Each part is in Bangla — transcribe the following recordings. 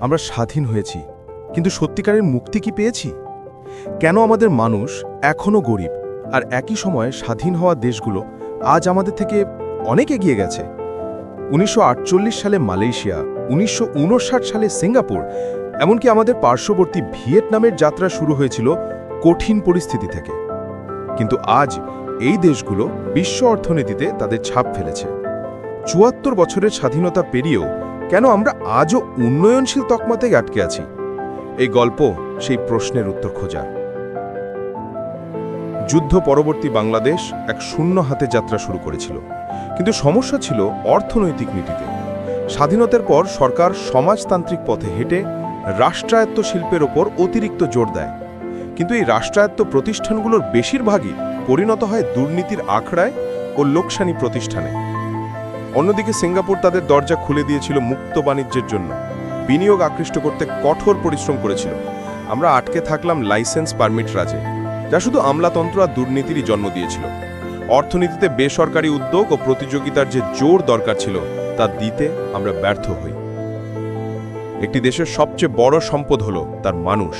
আমরা স্বাধীন হয়েছি, কিন্তু সত্যিকারের মুক্তি কি পেয়েছি? কেন আমাদের মানুষ এখনও গরিব, আর একই সময়ে স্বাধীন হওয়া দেশগুলো আজ আমাদের থেকে অনেক এগিয়ে গেছে? 1948 সালে মালয়েশিয়া, 1959 সালে সিঙ্গাপুর, এমনকি আমাদের পার্শ্ববর্তী ভিয়েতনামের যাত্রা শুরু হয়েছিল কঠিন পরিস্থিতি থেকে। কিন্তু আজ এই দেশগুলো বিশ্ব অর্থনীতিতে তাদের ছাপ ফেলেছে। ৭৪ বছরের স্বাধীনতা পেরিয়েও কেন আমরা আজও উন্নয়নশীল তকমাতে আটকে আছি? এই গল্প সেই প্রশ্নের উত্তর খোঁজার। যুদ্ধ পরবর্তী বাংলাদেশ এক শূন্য হাতে যাত্রা শুরু করেছিল, কিন্তু সমস্যা ছিল অর্থনৈতিক নীতিতে। স্বাধীনতার পর সরকার সমাজতান্ত্রিক পথে হেঁটে রাষ্ট্রায়ত্ত শিল্পের ওপর অতিরিক্ত জোর দেয়, কিন্তু এই রাষ্ট্রায়ত্ত প্রতিষ্ঠানগুলোর বেশিরভাগই পরিণত হয় দুর্নীতির আখড়ায় ও লোকসানি প্রতিষ্ঠানে। অন্যদিকে সিঙ্গাপুর তাদের দরজা খুলে দিয়েছিল মুক্ত বাণিজ্যের জন্য, বিনিয়োগ আকৃষ্ট করতে কঠোর পরিশ্রম করেছিল। আমরা আটকে থাকলাম লাইসেন্স পারমিট রাজে, যা শুধু আমলাতন্ত্র আর দুর্নীতিরই জন্ম দিয়েছিল। অর্থনীতিতে বেসরকারি উদ্যোগ ও প্রতিযোগিতার যে জোর দরকার ছিল তা দিতে আমরা ব্যর্থ হই। একটি দেশের সবচেয়ে বড় সম্পদ হলো তার মানুষ,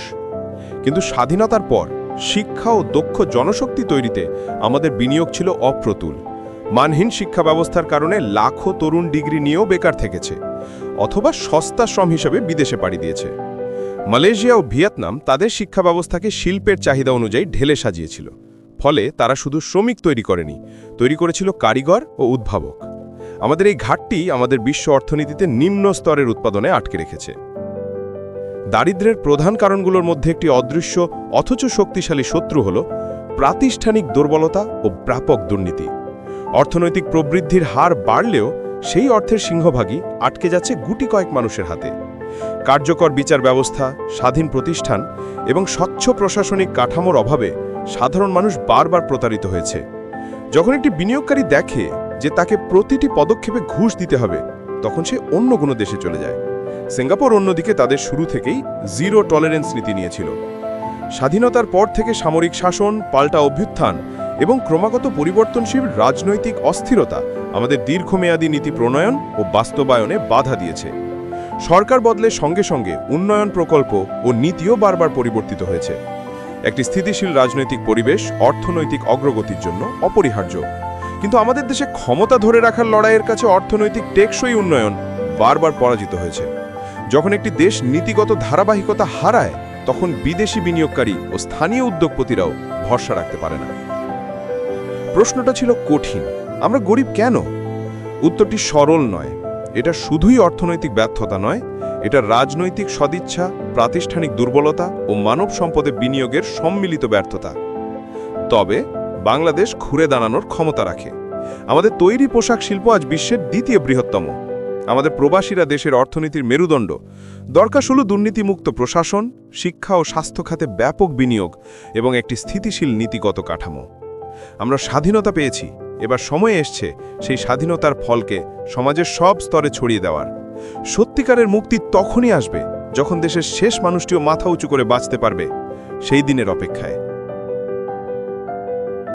কিন্তু স্বাধীনতার পর শিক্ষা ও দক্ষ জনশক্তি তৈরিতে আমাদের বিনিয়োগ ছিল অপ্রতুল। মানহীন শিক্ষা ব্যবস্থার কারণে লাখো তরুণ ডিগ্রি নিয়েও বেকার থেকেছে, অথবা সস্তা শ্রম হিসেবে বিদেশে পাড়ি দিয়েছে। মালয়েশিয়া ও ভিয়েতনাম তাদের শিক্ষা ব্যবস্থাকে শিল্পের চাহিদা অনুযায়ী ঢেলে সাজিয়েছিল, ফলে তারা শুধু শ্রমিক তৈরি করেনি, তৈরি করেছিল কারিগর ও উদ্ভাবক। আমাদের এই ঘাটতি আমাদের বিশ্ব অর্থনীতিতে নিম্ন স্তরের উৎপাদনে আটকে রেখেছে। দারিদ্র্যের প্রধান কারণগুলোর মধ্যে একটি অদৃশ্য অথচ শক্তিশালী শত্রু হল প্রাতিষ্ঠানিক দুর্বলতা ও ব্যাপক দুর্নীতি। অর্থনৈতিক প্রবৃদ্ধির হার বাড়লেও সেই অর্থের সিংহভাগই আটকে যাচ্ছে গুটি কয়েক মানুষের হাতে। কার্যকর বিচার ব্যবস্থা, স্বাধীন প্রতিষ্ঠান এবং স্বচ্ছ প্রশাসনিক কাঠামোর অভাবে সাধারণ মানুষ বারবার প্রতারিত হয়েছে। যখন একটি বিনিয়োগকারী দেখে যে তাকে প্রতিটি পদক্ষেপে ঘুষ দিতে হবে, তখন সে অন্য কোনো দেশে চলে যায়। সিঙ্গাপুর অন্যদিকে তাদের শুরু থেকেই জিরো টলারেন্স নীতি নিয়েছিল। স্বাধীনতার পর থেকে সামরিক শাসন, পাল্টা অভ্যুত্থান এবং ক্রমাগত পরিবর্তনশীল রাজনৈতিক অস্থিরতা আমাদের দীর্ঘমেয়াদী নীতি প্রণয়ন ও বাস্তবায়নে বাধা দিয়েছে। সরকার বদলের সঙ্গে সঙ্গে উন্নয়ন প্রকল্প ও নীতিও বারবার পরিবর্তিত হয়েছে। একটি স্থিতিশীল রাজনৈতিক পরিবেশ অর্থনৈতিক অগ্রগতির জন্য অপরিহার্য, কিন্তু আমাদের দেশে ক্ষমতা ধরে রাখার লড়াইয়ের কাছে অর্থনৈতিক টেকসই উন্নয়ন বারবার পরাজিত হয়েছে। যখন একটি দেশ নীতিগত ধারাবাহিকতা হারায়, তখন বিদেশি বিনিয়োগকারী ও স্থানীয় উদ্যোগপতিরাও ভরসা রাখতে পারে না। প্রশ্নটা ছিল কঠিন, আমরা গরিব কেন? উত্তরটি সরল নয়। এটা শুধুই অর্থনৈতিক ব্যর্থতা নয়, এটা রাজনৈতিক সদিচ্ছা, প্রাতিষ্ঠানিক দুর্বলতা ও মানব সম্পদে বিনিয়োগের সম্মিলিত ব্যর্থতা। তবে বাংলাদেশ ঘুরে দাঁড়ানোর ক্ষমতা রাখে। আমাদের তৈরি পোশাক শিল্প আজ বিশ্বের দ্বিতীয় বৃহত্তম। আমাদের প্রবাসীরা দেশের অর্থনীতির মেরুদণ্ড। দরকার হলো দুর্নীতিমুক্ত প্রশাসন, শিক্ষা ও স্বাস্থ্য খাতে ব্যাপক বিনিয়োগ এবং একটি স্থিতিশীল নীতিগত কাঠামো। আমরা স্বাধীনতা পেয়েছি, এবার সময় এসছে সেই স্বাধীনতার ফলকে সমাজের সব স্তরে ছড়িয়ে দেওয়ার। সত্যিকারের মুক্তি তখনই আসবে যখন দেশের শেষ মানুষটিও মাথা উঁচু করে বাঁচতে পারবে। সেই দিনের অপেক্ষায়।